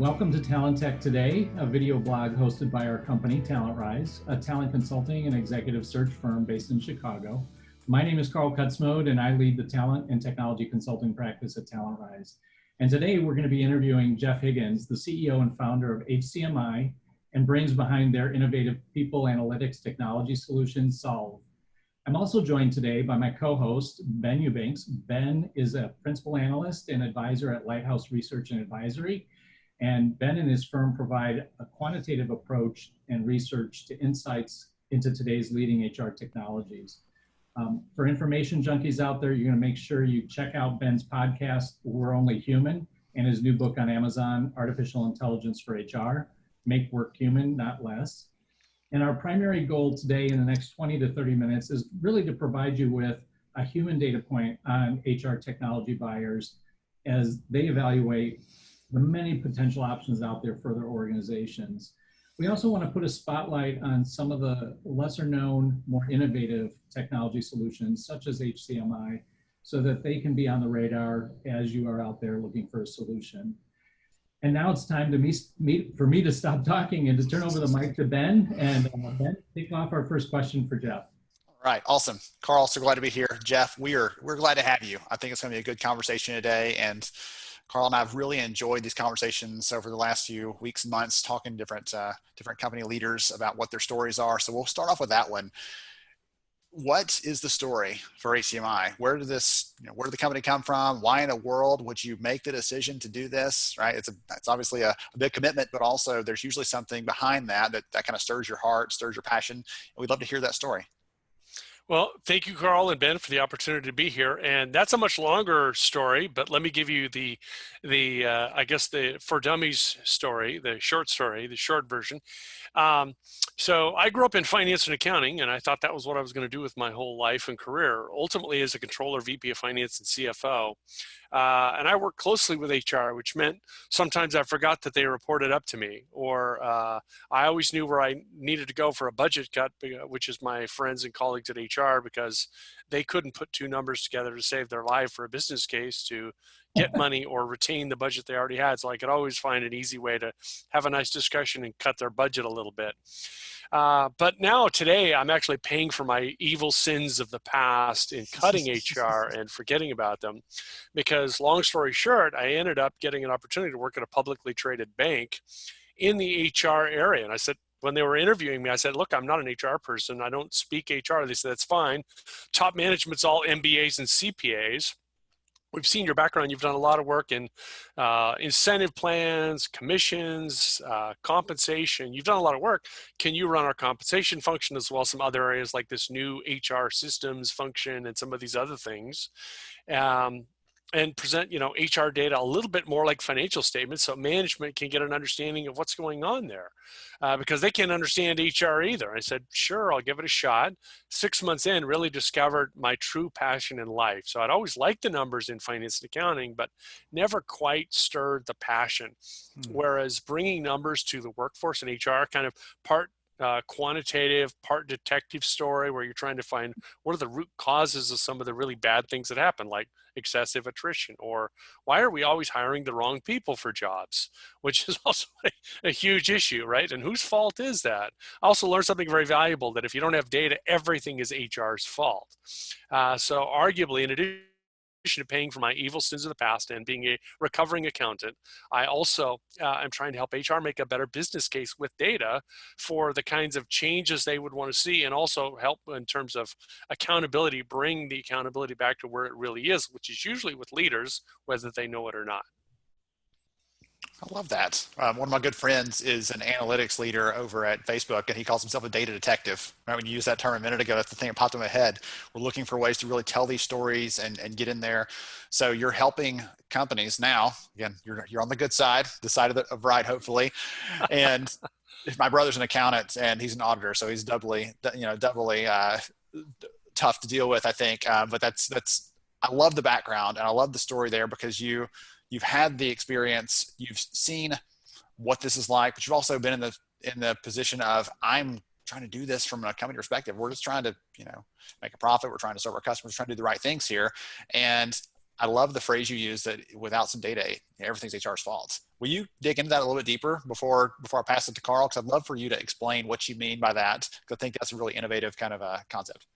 Welcome to Talent Tech Today, a video blog hosted by our company, TalentRise, a talent consulting and executive search firm based in Chicago. My name is Carl Kutsmode, and I lead the talent and technology consulting practice at TalentRise. And today we're going to be interviewing Jeff Higgins, the CEO and founder of HCMI, and brains behind their innovative people analytics technology solution, Solve. I'm also joined today by my co-host, Ben Eubanks. Ben is a principal analyst and advisor at Lighthouse Research Advisory. And Ben and his firm provide a quantitative approach and research to insights into today's leading HR technologies. For information junkies out there, you're going to make sure you check out Ben's podcast, We're Only Human, and his new book on Amazon, Artificial Intelligence for HR, Make Work Human, Not Less. And our primary goal today in the next 20 to 30 minutes is really to provide you with a human data point on HR technology buyers as they evaluate the many potential options out there for their organizations. We also want to put a spotlight on some of the lesser known, more innovative technology solutions, such as HCMI, so that they can be on the radar as you are out there looking for a solution. And now it's time for me to stop talking and to turn over the mic to Ben. And Ben, kick off our first question for Jeff. All right, awesome. Carl, so glad to be here. Jeff, we're glad to have you. I think it's going to be a good conversation today. And Carl and I have really enjoyed these conversations over the last few weeks and months, talking to different company leaders about what their stories are. So we'll start off with that one. What is the story for HCMI? Where did the company come from? Why in the world would you make the decision to do this, right? It's obviously a big commitment, but also there's usually something behind that kind of stirs your heart, stirs your passion. And we'd love to hear that story. Well, thank you, Carl and Ben, for the opportunity to be here. And that's a much longer story, but let me give you the for dummies story, the short version. So I grew up in finance and accounting, and I thought that was what I was going to do with my whole life and career, ultimately as a controller, VP of finance, and CFO. And I worked closely with HR, which meant sometimes I forgot that they reported up to me, or I always knew where I needed to go for a budget cut, which is my friends and colleagues at HR, because they couldn't put two numbers together to save their life for a business case to get money or retain the budget they already had. So I could always find an easy way to have a nice discussion and cut their budget a little bit. But now today, I'm actually paying for my evil sins of the past in cutting HR and forgetting about them, because long story short, I ended up getting an opportunity to work at a publicly traded bank in the HR area. And I said, when they were interviewing me, I said, look, I'm not an HR person. I don't speak HR. They said, that's fine. Top management's all MBAs and CPAs. We've seen your background. You've done a lot of work in incentive plans, commissions, compensation. You've done a lot of work. Can you run our compensation function as well as some other areas like this new HR systems function and some of these other things? And present, HR data a little bit more like financial statements, so management can get an understanding of what's going on there, because they can't understand HR either. I said, sure, I'll give it a shot. 6 months in, really discovered my true passion in life. So I'd always liked the numbers in finance and accounting, but never quite stirred the passion. Whereas bringing numbers to the workforce and HR, kind of part quantitative, part detective story, where you're trying to find what are the root causes of some of the really bad things that happen, like excessive attrition, or why are we always hiring the wrong people for jobs, which is also a huge issue, right? And whose fault is that? I also learned something very valuable, that if you don't have data, everything is HR's fault. So arguably, in addition to paying for my evil sins of the past and being a recovering accountant, I also am trying to help HR make a better business case with data for the kinds of changes they would want to see, and also help in terms of accountability, bring the accountability back to where it really is, which is usually with leaders, whether they know it or not. I love that. One of my good friends is an analytics leader over at Facebook, and he calls himself a data detective. Right? When you used that term a minute ago, that's the thing that popped in my head. We're looking for ways to really tell these stories and get in there. So you're helping companies now. Again, you're on the good side, the side of right, hopefully. And my brother's an accountant and he's an auditor, so he's doubly tough to deal with, I think. But that's I love the background and I love the story there, because you've had the experience, you've seen what this is like, but you've also been in the position of, I'm trying to do this from a company perspective. We're just trying to, make a profit. We're trying to serve our customers, trying to do the right things here. And I love the phrase you use that without some data, everything's HR's fault. Will you dig into that a little bit deeper before I pass it to Carl? Because I'd love for you to explain what you mean by that, because I think that's a really innovative kind of a concept.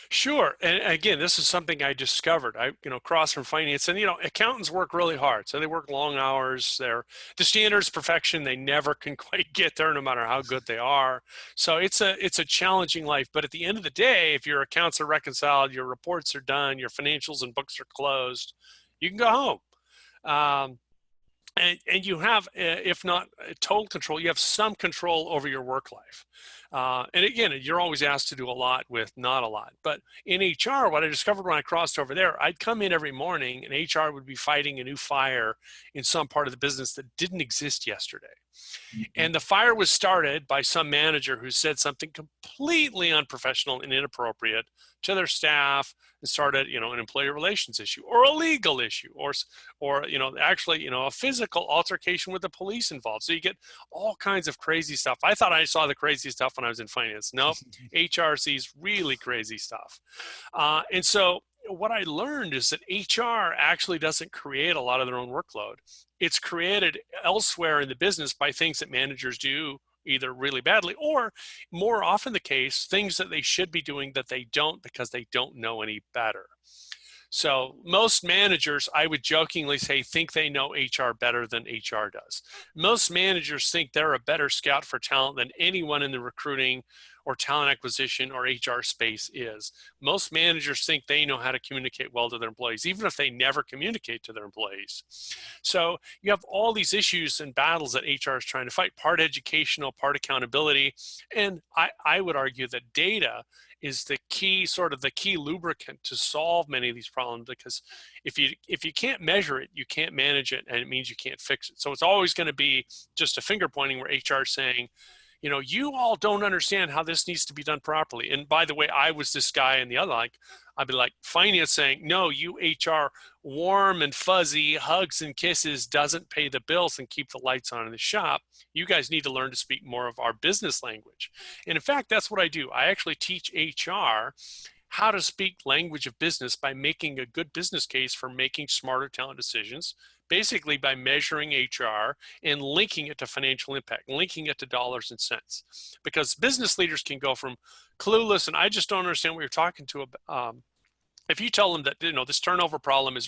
Sure. And again, this is something I discovered. Across from finance, and accountants work really hard. So they work long hours. The standards of perfection. They never can quite get there, no matter how good they are. So it's a challenging life. But at the end of the day, if your accounts are reconciled, your reports are done, your financials and books are closed, you can go home. And you have, if not total control, you have some control over your work life. And again, you're always asked to do a lot with not a lot. But in HR, what I discovered when I crossed over there, I'd come in every morning and HR would be fighting a new fire in some part of the business that didn't exist yesterday. And the fire was started by some manager who said something completely unprofessional and inappropriate to their staff and started, an employee relations issue or a legal issue or actually, a physical altercation with the police involved. So you get all kinds of crazy stuff. I thought I saw the crazy stuff when I was in finance. Nope. HR sees really crazy stuff. And so what I learned is that HR actually doesn't create a lot of their own workload. It's created elsewhere in the business by things that managers do either really badly or, more often the case, things that they should be doing that they don't because they don't know any better. So most managers, I would jokingly say, think they know HR better than HR does. Most managers think they're a better scout for talent than anyone in the recruiting or talent acquisition or HR space is. Most managers think they know how to communicate well to their employees, even if they never communicate to their employees. So you have all these issues and battles that HR is trying to fight, part educational, part accountability. And I would argue that data is the key lubricant to solve many of these problems, because if you can't measure it, you can't manage it, and it means you can't fix it. So it's always going to be just a finger pointing where HR is saying, you all don't understand how this needs to be done properly. And by the way, I was this guy and the other, I'd be like finance saying, no, you HR, warm and fuzzy hugs and kisses doesn't pay the bills and keep the lights on in the shop. You guys need to learn to speak more of our business language. And in fact, that's what I do. I actually teach HR how to speak language of business by making a good business case for making smarter talent decisions, basically by measuring HR and linking it to financial impact, linking it to dollars and cents. Because business leaders can go from clueless and I just don't understand what you're talking to about. If you tell them that, this turnover problem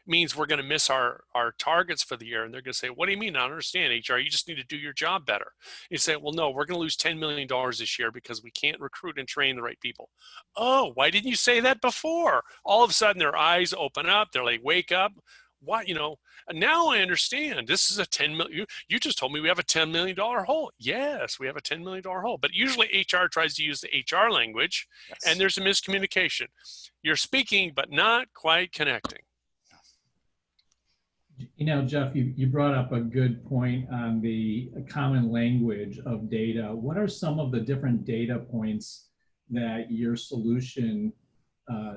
means we're going to miss our targets for the year, and they're going to say, what do you mean? I don't understand, HR. You just need to do your job better. You say, well, no, we're going to lose $10 million this year because we can't recruit and train the right people. Oh, why didn't you say that before? All of a sudden their eyes open up. They're like, wake up. What, now I understand. This is a $10 million. You just told me we have a $10 million hole. Yes, we have a $10 million hole. But usually HR tries to use the HR language, yes, and there's a miscommunication. You're speaking, but not quite connecting. Jeff, you brought up a good point on the common language of data. What are some of the different data points that your solution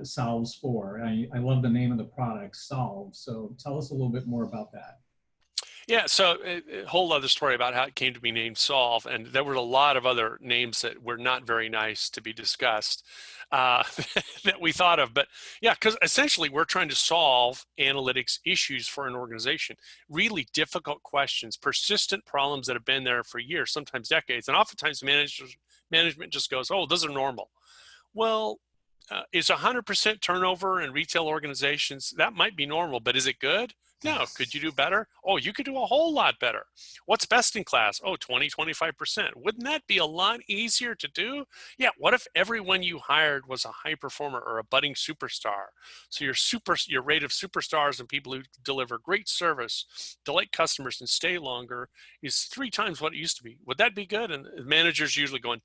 solves for? I love the name of the product, Solve. So tell us a little bit more about that. Yeah, so a whole other story about how it came to be named Solve, and there were a lot of other names that were not very nice to be discussed that we thought of. But yeah, because essentially we're trying to solve analytics issues for an organization, really difficult questions, persistent problems that have been there for years, sometimes decades, and oftentimes management just goes, oh, those are normal. Well, is 100% turnover in retail organizations, that might be normal, but is it good? No. Could you do better? Oh, you could do a whole lot better. What's best in class? Oh, 25%. Wouldn't that be a lot easier to do? Yeah. What if everyone you hired was a high performer or a budding superstar? So your rate of superstars and people who deliver great service, delight customers, and stay longer is 3 times what it used to be. Would that be good? And managers usually going,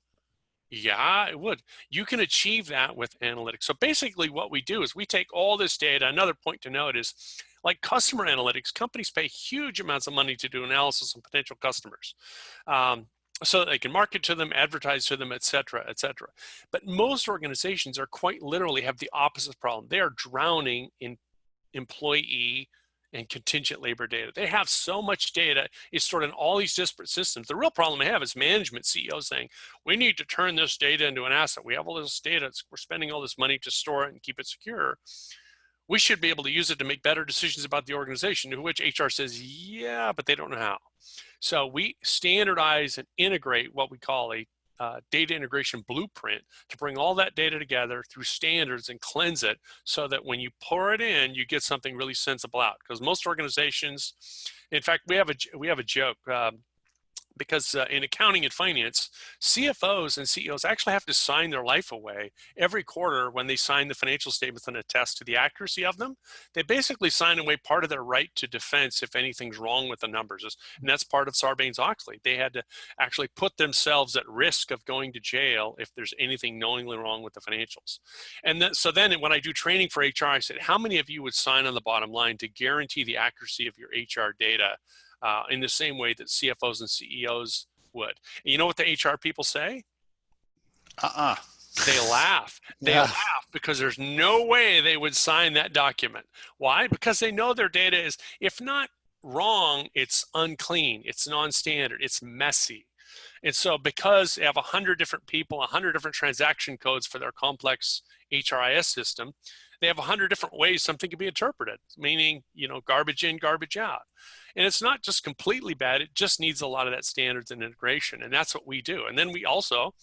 yeah, it would. You can achieve that with analytics. So basically what we do is we take all this data. Another point to note is, like customer analytics, companies pay huge amounts of money to do analysis on potential customers so that they can market to them, advertise to them, et cetera, et cetera. But most organizations are quite literally have the opposite problem. They are drowning in employee and contingent labor data. They have so much data, it's stored in all these disparate systems. The real problem they have is management CEOs saying, we need to turn this data into an asset. We have all this data, we're spending all this money to store it and keep it secure. We should be able to use it to make better decisions about the organization, to which HR says, yeah, but they don't know how. So we standardize and integrate what we call a data integration blueprint to bring all that data together through standards and cleanse it so that when you pour it in, you get something really sensible out. Because most organizations, in fact, we have a joke. Because in accounting and finance, CFOs and CEOs actually have to sign their life away every quarter when they sign the financial statements and attest to the accuracy of them. They basically sign away part of their right to defense if anything's wrong with the numbers. And that's part of Sarbanes-Oxley. They had to actually put themselves at risk of going to jail if there's anything knowingly wrong with the financials. And so then when I do training for HR, I said, how many of you would sign on the bottom line to guarantee the accuracy of your HR data in the same way that CFOs and CEOs would? And you know what the HR people say? They laugh. They laugh because there's no way they would sign that document. Why? Because they know their data is, if not wrong, it's unclean, it's non-standard, it's messy. And so because they have 100 different people, 100 different transaction codes for their complex HRIS system, they have 100 different ways something can be interpreted, meaning, garbage in, garbage out. And it's not just completely bad, it just needs a lot of that standards and integration. And that's what we do. And then we also,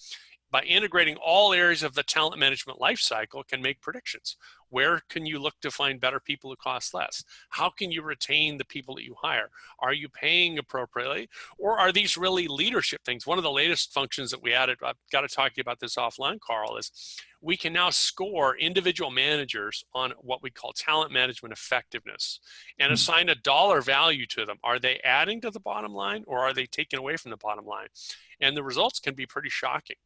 by integrating all areas of the talent management lifecycle, can make predictions. Where can you look to find better people who cost less? How can you retain the people that you hire? Are you paying appropriately? Or are these really leadership things? One of the latest functions that we added, I've got to talk to you about this offline, Carl, is we can now score individual managers on what we call talent management effectiveness and assign a dollar value to them. Are they adding to the bottom line or are they taking away from the bottom line? And the results can be pretty shocking.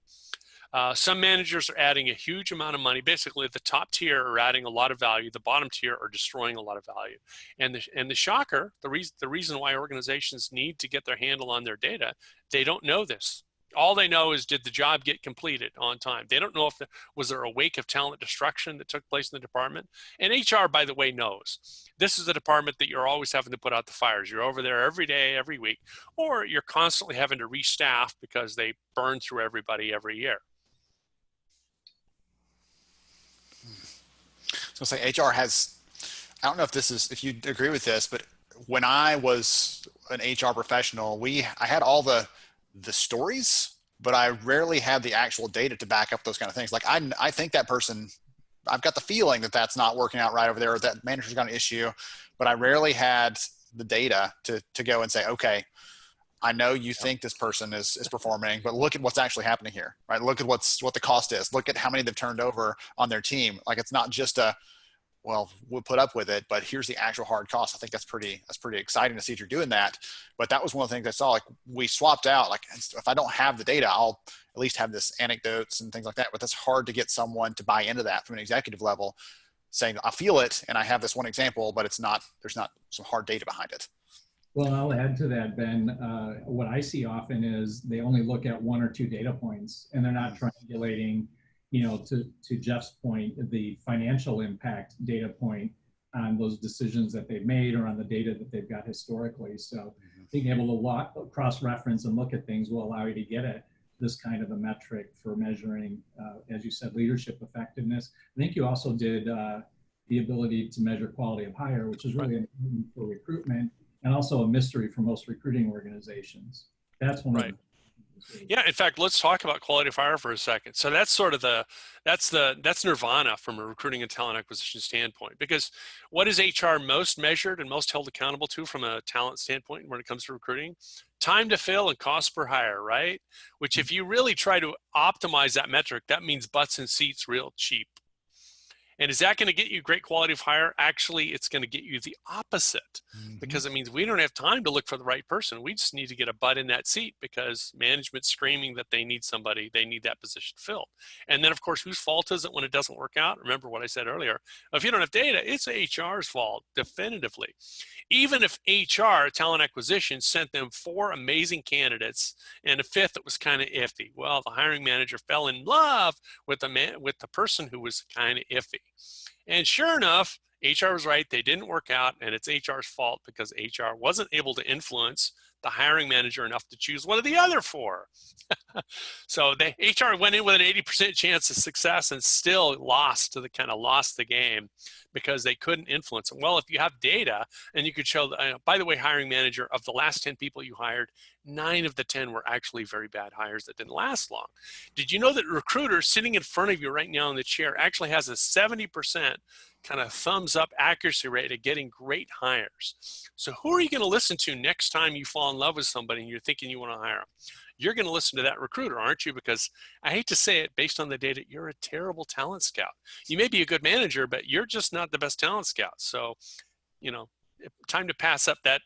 Some managers are adding a huge amount of money. Basically, the top tier are adding a lot of value. The bottom tier are destroying a lot of value. And the shocker, the reason why organizations need to get their handle on their data, they don't know this. All they know is, did the job get completed on time? They don't know if was there a wake of talent destruction that took place in the department. And HR, by the way, knows. This is the department that you're always having to put out the fires. You're over there every day, every week, or you're constantly having to restaff because they burn through everybody every year. So say HR has, I don't know if you agree with this, but when I was an HR professional, I had all the stories, but I rarely had the actual data to back up those kind of things. Like I think that person, I've got the feeling that that's not working out right over there, or that manager's got an issue, but I rarely had the data to go and say, okay, I know you think this person is performing, but look at what's actually happening here, right? Look at what the cost is. Look at how many they've turned over on their team. Like, it's not just well, we'll put up with it, but here's the actual hard cost. I think that's pretty exciting to see if you're doing that. But that was one of the things I saw. Like, we swapped out, like, if I don't have the data, I'll at least have this anecdotes and things like that. But that's hard to get someone to buy into that from an executive level, saying, I feel it and I have this one example, but there's not some hard data behind it. Well, I'll add to that, Ben. What I see often is they only look at one or two data points, and they're not triangulating, to Jeff's point, the financial impact data point on those decisions that they've made or on the data that they've got historically. So being able to cross-reference and look at things will allow you to get at this kind of a metric for measuring, as you said, leadership effectiveness. I think you also did the ability to measure quality of hire, which is really important for recruitment, and also a mystery for most recruiting organizations. That's one of the. Yeah, in fact, let's talk about quality of hire for a second. So that's sort of that's nirvana from a recruiting and talent acquisition standpoint, because what is HR most measured and most held accountable to from a talent standpoint when it comes to recruiting? Time to fill and cost per hire, right? Which, if you really try to optimize that metric, that means butts and seats real cheap. And is that going to get you great quality of hire? Actually, it's going to get you the opposite, because it means we don't have time to look for the right person. We just need to get a butt in that seat because management's screaming that they need somebody, they need that position filled. And then, of course, whose fault is it when it doesn't work out? Remember what I said earlier. If you don't have data, it's HR's fault, definitively. Even if HR, talent acquisition, sent them 4 amazing candidates and a 5th that was kind of iffy. Well, the hiring manager fell in love with the person who was kind of iffy. And sure enough, HR was right. They didn't work out, and it's HR's fault because HR wasn't able to influence the hiring manager enough to choose one of the other 4. So the HR went in with an 80% chance of success and still lost the game because they couldn't influence them. Well, if you have data and you could show, by the way, hiring manager, of the last 10 people you hired, 9 of the 10 were actually very bad hires that didn't last long. Did you know that recruiter sitting in front of you right now in the chair actually has a 70% kind of thumbs up accuracy rate at getting great hires? So who are you going to listen to next time you fall in love with somebody and you're thinking you want to hire them? You're going to listen to that recruiter, aren't you? Because I hate to say it, based on the data, you're a terrible talent scout. You may be a good manager, but you're just not the best talent scout. So, time to pass up that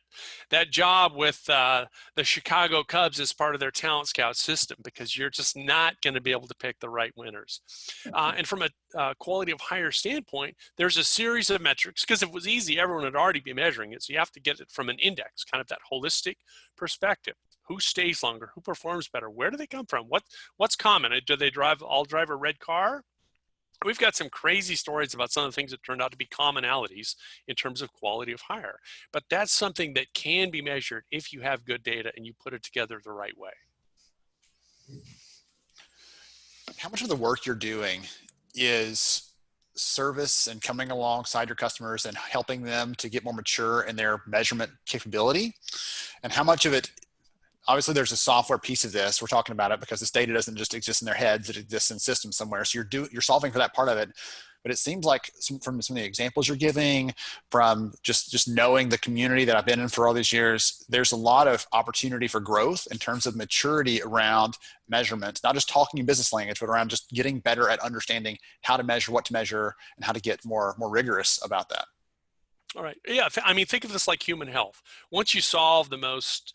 job with the Chicago Cubs as part of their talent scout system, because you're just not going to be able to pick the right winners. And from a quality of hire standpoint, there's a series of metrics, because if it was easy, everyone would already be measuring it. So you have to get it from an index, kind of that holistic perspective. Who stays longer? Who performs better? Where do they come from? What's common? Do they all drive a red car? We've got some crazy stories about some of the things that turned out to be commonalities in terms of quality of hire. But that's something that can be measured if you have good data and you put it together the right way. How much of the work you're doing is service and coming alongside your customers and helping them to get more mature in their measurement capability? And how much of it, obviously there's a software piece of this, we're talking about it because this data doesn't just exist in their heads, it exists in systems somewhere. So you're solving for that part of it. But it seems like from some of the examples you're giving, from just knowing the community that I've been in for all these years, there's a lot of opportunity for growth in terms of maturity around measurement, not just talking in business language, but around just getting better at understanding how to measure, what to measure, and how to get more rigorous about that. All right. Yeah. I mean, think of this like human health. Once you solve the most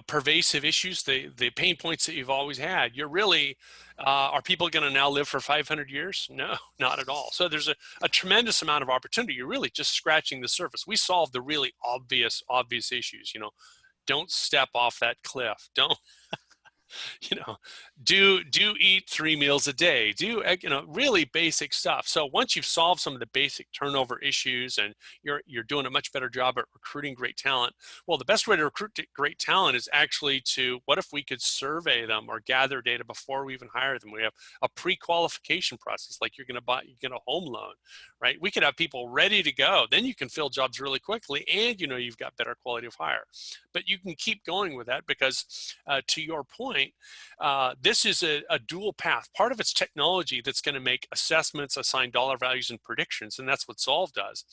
pervasive issues, the pain points that you've always had, you're really, are people going to now live for 500 years? No, not at all. So there's a tremendous amount of opportunity. You're really just scratching the surface. We solved the really obvious issues. Don't step off that cliff. Don't, do eat 3 meals a day, really basic stuff. So once you've solved some of the basic turnover issues and you're doing a much better job at recruiting great talent, well, the best way to recruit great talent is actually what if we could survey them or gather data before we even hire them? We have a pre-qualification process, like you're going to get a home loan, right? We could have people ready to go. Then you can fill jobs really quickly and you've got better quality of hire. But you can keep going with that because to your point, this is a dual path. Part of it's technology that's going to make assessments, assign dollar values, and predictions, and that's what Solve does.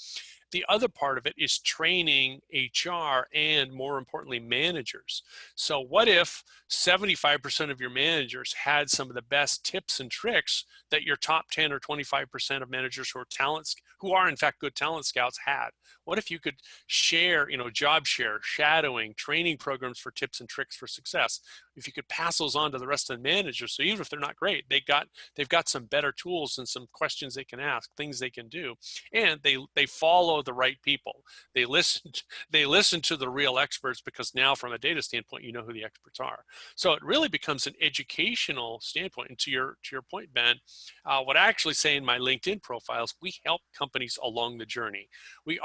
The other part of it is training HR and, more importantly, managers. So what if 75% of your managers had some of the best tips and tricks that your top 10 or 25% of managers who are in fact good talent scouts had? What if you could share, job share, shadowing, training programs for tips and tricks for success? If you could pass those on to the rest of the managers, so even if they're not great, they've got some better tools and some questions they can ask, things they can do, and they follow the right people. They listen to the real experts, because now from a data standpoint, you know who the experts are. So it really becomes an educational standpoint. And to your point, Ben, what I actually say in my LinkedIn profiles, we help companies along the journey. We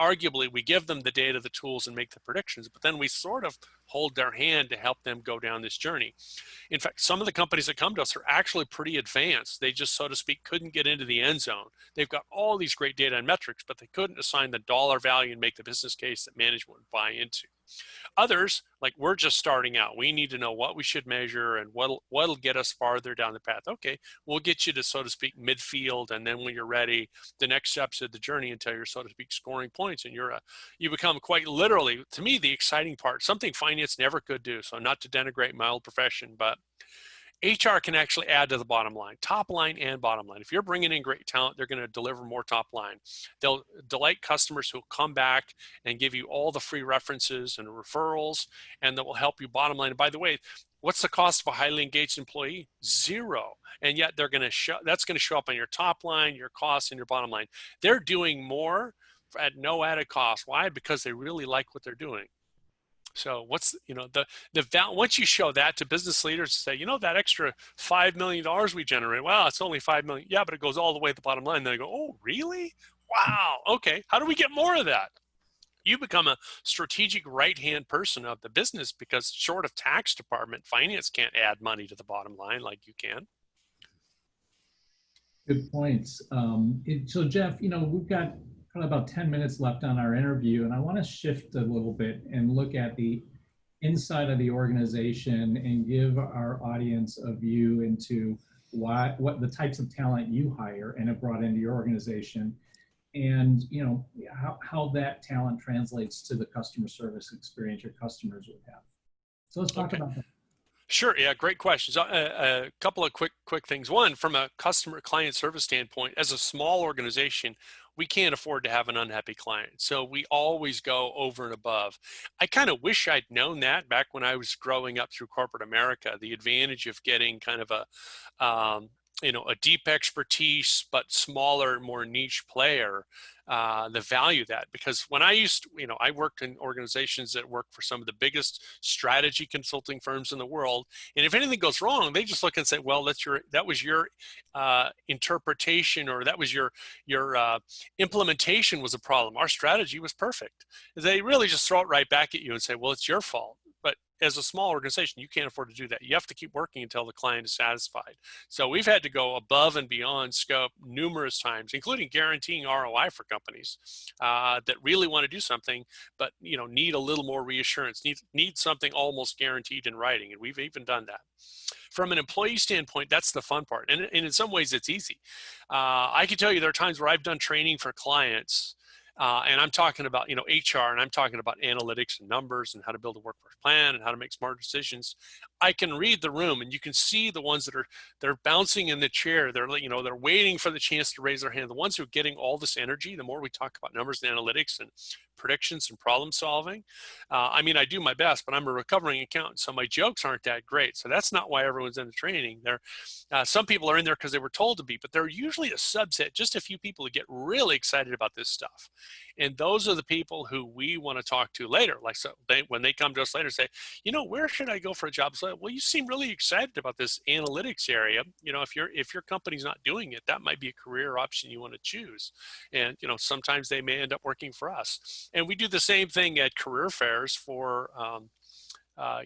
give them the data, the tools, and make the predictions, but then we sort of hold their hand to help them go down this journey. In fact, some of the companies that come to us are actually pretty advanced. They just, so to speak, couldn't get into the end zone. They've got all these great data and metrics, but they couldn't assign the dollar value and make the business case that management would buy into. Others, like, we're just starting out. We need to know what we should measure and what'll get us farther down the path. Okay, we'll get you to, so to speak, midfield, and then when you're ready, the next steps of the journey until you're, so to speak, scoring points, and you become, quite literally, to me, the exciting part, something finance never could do. So not to denigrate my old profession, but HR can actually add to the bottom line, top line and bottom line. If you're bringing in great talent, they're going to deliver more top line. They'll delight customers who will come back and give you all the free references and referrals, and that will help you bottom line. And by the way, what's the cost of a highly engaged employee? 0. And yet that's going to show up on your top line, your costs, and your bottom line. They're doing more at no added cost. Why? Because they really like what they're doing. So what's, once you show that to business leaders, say, that extra $5 million we generate, wow, it's only $5 million. Yeah, but it goes all the way to the bottom line. Then they go, oh, really? Wow. Okay. How do we get more of that? You become a strategic right-hand person of the business because short of tax department, finance can't add money to the bottom line like you can. Good points. So Jeff, we've got probably about 10 minutes left on our interview, and I want to shift a little bit and look at the inside of the organization and give our audience a view into what the types of talent you hire and have brought into your organization, and how that talent translates to the customer service experience your customers would have. So let's talk about that. Sure. Yeah. Great questions. A couple of quick things. One, from a customer client service standpoint, as a small organization, we can't afford to have an unhappy client. So we always go over and above. I kind of wish I'd known that back when I was growing up through corporate America, the advantage of getting kind of a deep expertise, but smaller, more niche player, the value of that. Because when I worked in organizations that work for some of the biggest strategy consulting firms in the world. And if anything goes wrong, they just look and say, well, that was your interpretation, or that was your implementation was a problem. Our strategy was perfect. They really just throw it right back at you and say, well, it's your fault. But as a small organization, you can't afford to do that. You have to keep working until the client is satisfied. So we've had to go above and beyond scope numerous times, including guaranteeing ROI for companies that really want to do something, but need a little more reassurance, need something almost guaranteed in writing. And we've even done that. From an employee standpoint, that's the fun part. And in some ways, it's easy. I can tell you there are times where I've done training for clients, and I'm talking about, HR, and I'm talking about analytics and numbers and how to build a workforce plan and how to make smart decisions. I can read the room, and you can see the ones that they're bouncing in the chair. They're waiting for the chance to raise their hand. The ones who are getting all this energy, the more we talk about numbers and analytics and predictions and problem solving. I do my best, but I'm a recovering accountant, so my jokes aren't that great. So that's not why everyone's in the training. Some people are in there because they were told to be, but they're usually a subset, just a few people who get really excited about this stuff. And those are the people who we want to talk to later. When they come to us later, say, where should I go for a job? So, well, you seem really excited about this analytics area. If your company's not doing it, that might be a career option you want to choose. And, sometimes they may end up working for us. And we do the same thing at career fairs for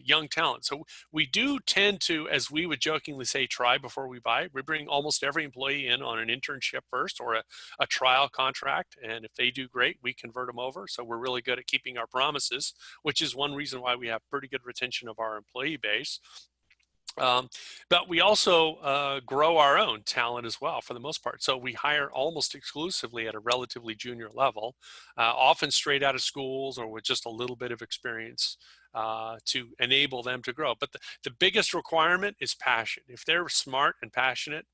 young talent. So we do tend to, as we would jokingly say, try before we buy. We bring almost every employee in on an internship first, or a trial contract. And if they do great, we convert them over. So we're really good at keeping our promises, which is one reason why we have pretty good retention of our employee base. But we also grow our own talent as well, for the most part. So we hire almost exclusively at a relatively junior level, often straight out of schools or with just a little bit of experience to enable them to grow. But the biggest requirement is passion. If they're smart and passionate,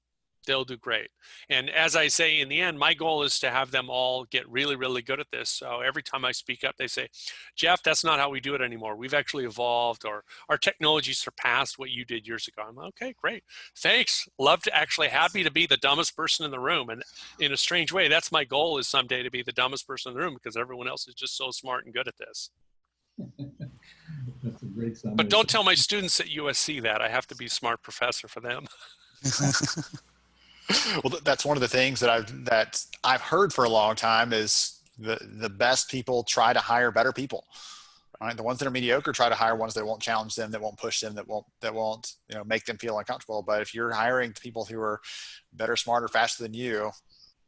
they'll do great. And as I say, in the end, my goal is to have them all get really, really good at this. So every time I speak up, they say, Jeff, that's not how we do it anymore. We've actually evolved, or our technology surpassed what you did years ago. I'm like, okay, great. Thanks. Happy to be the dumbest person in the room. And in a strange way, that's my goal, is someday to be the dumbest person in the room, because everyone else is just so smart and good at this. That's a great summary. But don't tell my students at USC that. I have to be a smart professor for them. Well, that's one of the things that I've heard for a long time is the best people try to hire better people. Right? The ones that are mediocre try to hire ones that won't challenge them, that won't push them, that won't make them feel uncomfortable. But if you're hiring people who are better, smarter, faster than you,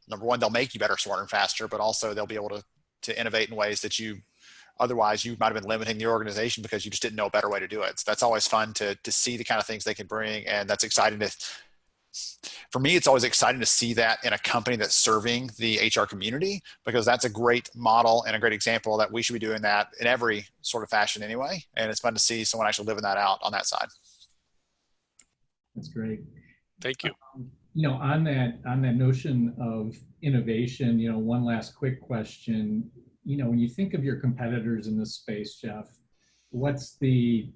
number one, they'll make you better, smarter, and faster, but also they'll be able to innovate in ways that otherwise you might have been limiting the organization because you just didn't know a better way to do it. So that's always fun to see the kind of things they can bring, and that's exciting for me, it's always exciting to see that in a company that's serving the HR community, because that's a great model and a great example that we should be doing that in every sort of fashion anyway. And it's fun to see someone actually living that out on that side. That's great. Thank you. On that notion of innovation, one last quick question. When you think of your competitors in this space, Jeff, what's the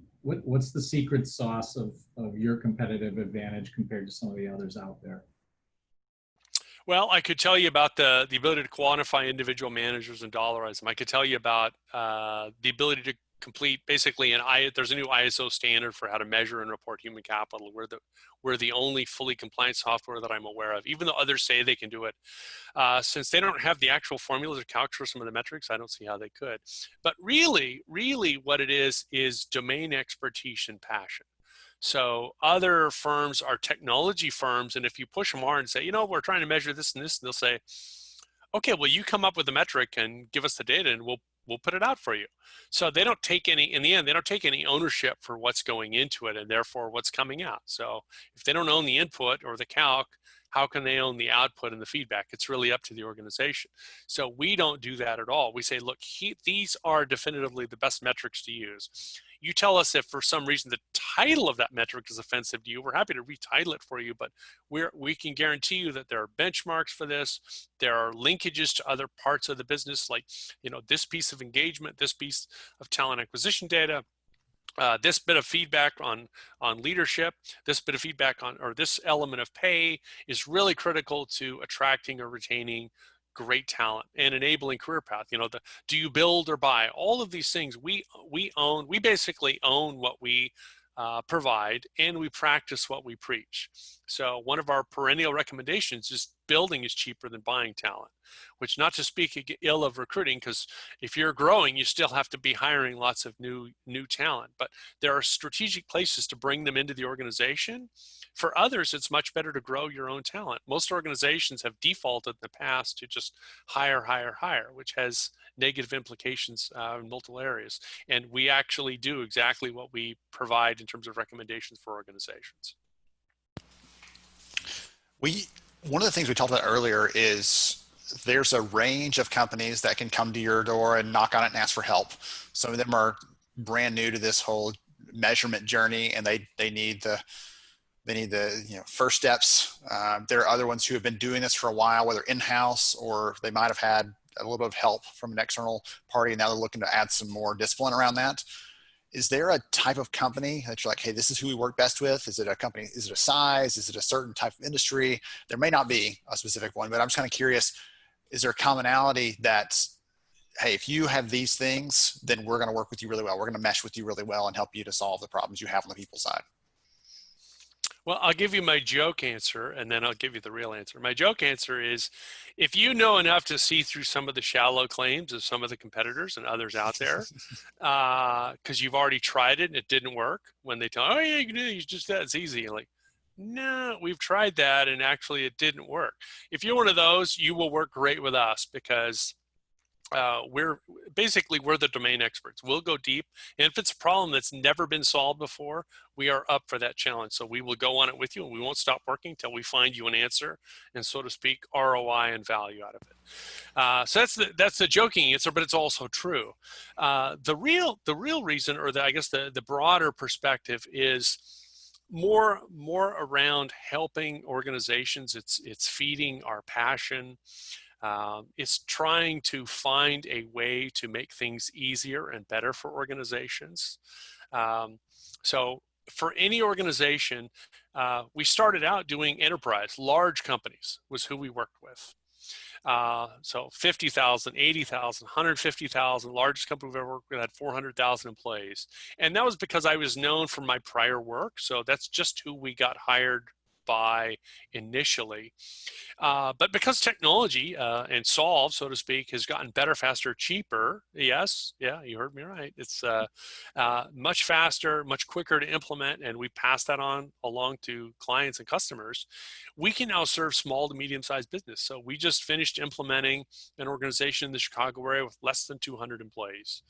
secret sauce of your competitive advantage compared to some of the others out there? Well, I could tell you about the ability to quantify individual managers and dollarize them. I could tell you about the ability complete basically there's a new ISO standard for how to measure and report human capital. We're the only fully compliant software that I'm aware of, even though others say they can do it. Since they don't have the actual formulas or calcs for some of the metrics, I don't see how they could. But really what it is domain expertise and passion. So other firms are technology firms, and if you push them hard and say, we're trying to measure this and this, and they'll say, okay, well, you come up with the metric and give us the data, and we'll put it out for you. So they don't take in the end, they don't take any ownership for what's going into it and therefore what's coming out. So if they don't own the input or the calc, how can they own the output and the feedback? It's really up to the organization. So we don't do that at all. We say, look, these are definitively the best metrics to use. You tell us if for some reason the title of that metric is offensive to you, we're happy to retitle it for you, but we can guarantee you that there are benchmarks for this. There are linkages to other parts of the business, like, this piece of engagement, this piece of talent acquisition data, this bit of feedback on leadership, this bit of feedback or this element of pay is really critical to attracting or retaining great talent and enabling career path. Do you build or buy? All of these things we own. We basically own what we provide, and we practice what we preach. So one of our perennial recommendations is building is cheaper than buying talent, which, not to speak ill of recruiting, because if you're growing, you still have to be hiring lots of new talent, but there are strategic places to bring them into the organization. For others, it's much better to grow your own talent. Most organizations have defaulted in the past to just hire, which has negative implications in multiple areas. And we actually do exactly what we provide in terms of recommendations for organizations. One of the things we talked about earlier is there's a range of companies that can come to your door and knock on it and ask for help. Some of them are brand new to this whole measurement journey, and they need the first steps. There are other ones who have been doing this for a while, whether in-house or they might have had a little bit of help from an external party, and now they're looking to add some more discipline around that. Is there a type of company that you're like, hey, this is who we work best with? Is it a company? Is it a size? Is it a certain type of industry? There may not be a specific one, but I'm just kind of curious, is there a commonality that, hey, if you have these things, then we're going to work with you really well. We're going to mesh with you really well and help you to solve the problems you have on the people side? Well, I'll give you my joke answer, and then I'll give you the real answer. My joke answer is, if you know enough to see through some of the shallow claims of some of the competitors and others out there, because you've already tried it and it didn't work, when they tell, oh yeah, you can do it, it's just that, it's easy. You're like, no, we've tried that and actually it didn't work. If you're one of those, you will work great with us, because we're the domain experts. We'll go deep, and if it's a problem that's never been solved before, we are up for that challenge. So we will go on it with you, and we won't stop working until we find you an answer and, so to speak, ROI and value out of it. So that's the joking answer, but it's also true. The real reason, or the broader perspective, is more around helping organizations. It's feeding our passion. It's trying to find a way to make things easier and better for organizations. So for any organization, we started out doing enterprise. Large companies was who we worked with. So 50,000, 80,000, 150,000, largest company we've ever worked with had 400,000 employees. And that was because I was known for my prior work. So that's just who we got hired by initially. But because technology and solve, so to speak, has gotten better, faster, cheaper. Yes, yeah, you heard me right. It's much faster, much quicker to implement, and we pass that on along to clients and customers. We can now serve small to medium-sized business. So we just finished implementing an organization in the Chicago area with less than 200 employees.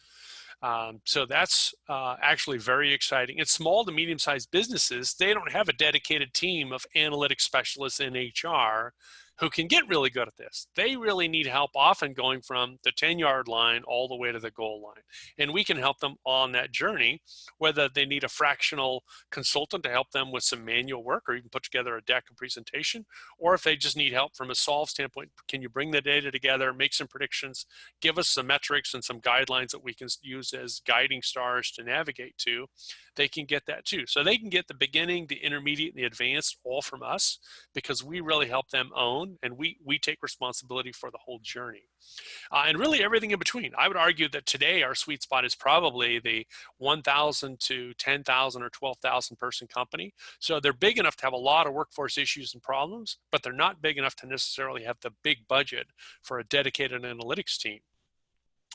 So that's actually very exciting. And small to medium-sized businesses, they don't have a dedicated team of analytics specialists in HR who can get really good at this. They really need help, often going from the 10-yard line all the way to the goal line. And we can help them on that journey, whether they need a fractional consultant to help them with some manual work, or even put together a deck and presentation, or if they just need help from a solve standpoint. Can you bring the data together, make some predictions, give us some metrics and some guidelines that we can use as guiding stars to navigate to? They can get that too. So they can get the beginning, the intermediate, and the advanced all from us, because we really help them own own, and we take responsibility for the whole journey. And really everything in between. I would argue that today our sweet spot is probably the 1,000 to 10,000 or 12,000 person company. So they're big enough to have a lot of workforce issues and problems, but they're not big enough to necessarily have the big budget for a dedicated analytics team.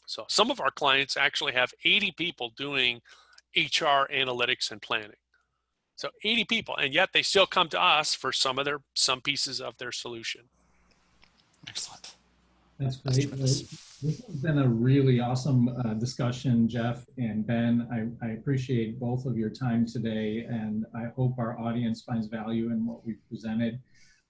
So some of our clients actually have 80 people doing HR analytics and planning. So 80 people, and yet they still come to us for some pieces of their solution. Excellent. That's great. This has been a really awesome discussion, Jeff and Ben. I appreciate both of your time today, and I hope our audience finds value in what we've presented.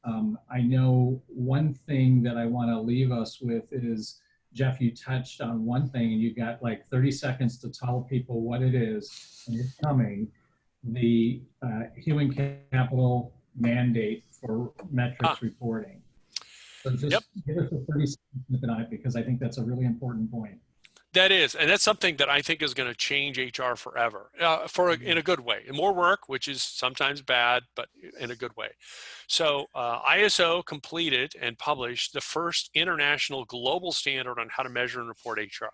I know one thing that I want to leave us with is, Jeff, you touched on one thing, and you got like 30 seconds to tell people what it is, and it's coming. The human capital mandate for metrics reporting. So just give us a 30 second on it, because I think that's a really important point. That is, and that's something that I think is going to change HR forever, in a good way. And more work, which is sometimes bad, but in a good way. So ISO completed and published the first international global standard on how to measure and report HR.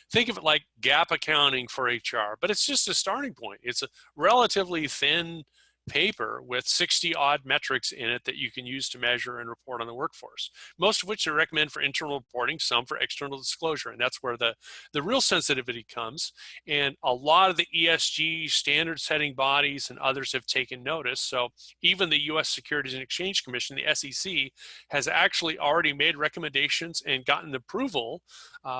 Think of it like GAAP accounting for HR, but it's just a starting point. It's a relatively thin paper with 60 odd metrics in it that you can use to measure and report on the workforce, most of which are recommended for internal reporting, some for external disclosure. And that's where the real sensitivity comes. And a lot of the ESG standard setting bodies and others have taken notice. So even the US Securities and Exchange Commission, the SEC, has actually already made recommendations and gotten approval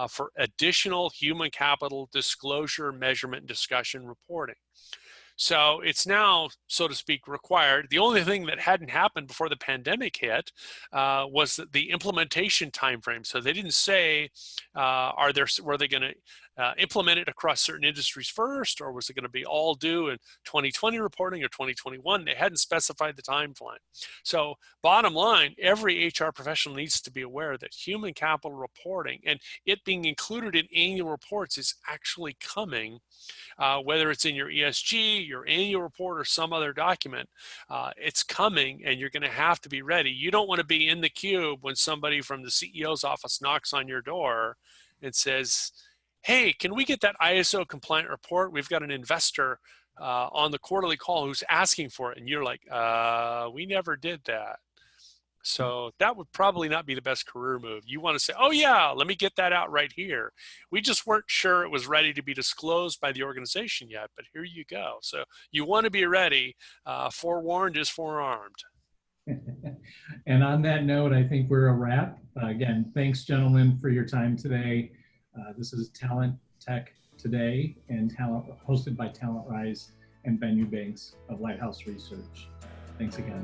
for additional human capital disclosure, measurement, discussion, reporting. So it's now, so to speak, required. The only thing that hadn't happened before the pandemic hit was the implementation timeframe. So they didn't say, were they going to implement it across certain industries first, or was it going to be all due in 2020 reporting or 2021? They hadn't specified the timeline. So bottom line, every HR professional needs to be aware that human capital reporting and it being included in annual reports is actually coming, whether it's in your ESG, your annual report, or some other document. It's coming, and you're going to have to be ready. You don't want to be in the cube when somebody from the CEO's office knocks on your door and says, hey, can we get that ISO compliant report? We've got an investor on the quarterly call who's asking for it. And you're like, we never did that. So that would probably not be the best career move. You want to say, oh yeah, let me get that out right here. We just weren't sure it was ready to be disclosed by the organization yet, but here you go. So you want to be ready. Forewarned is forearmed. And on that note, I think we're a wrap. Again, thanks, gentlemen, for your time today. This is Talent Tech Today, and hosted by TalentRise and Ben Eubanks of Lighthouse Research. Thanks again.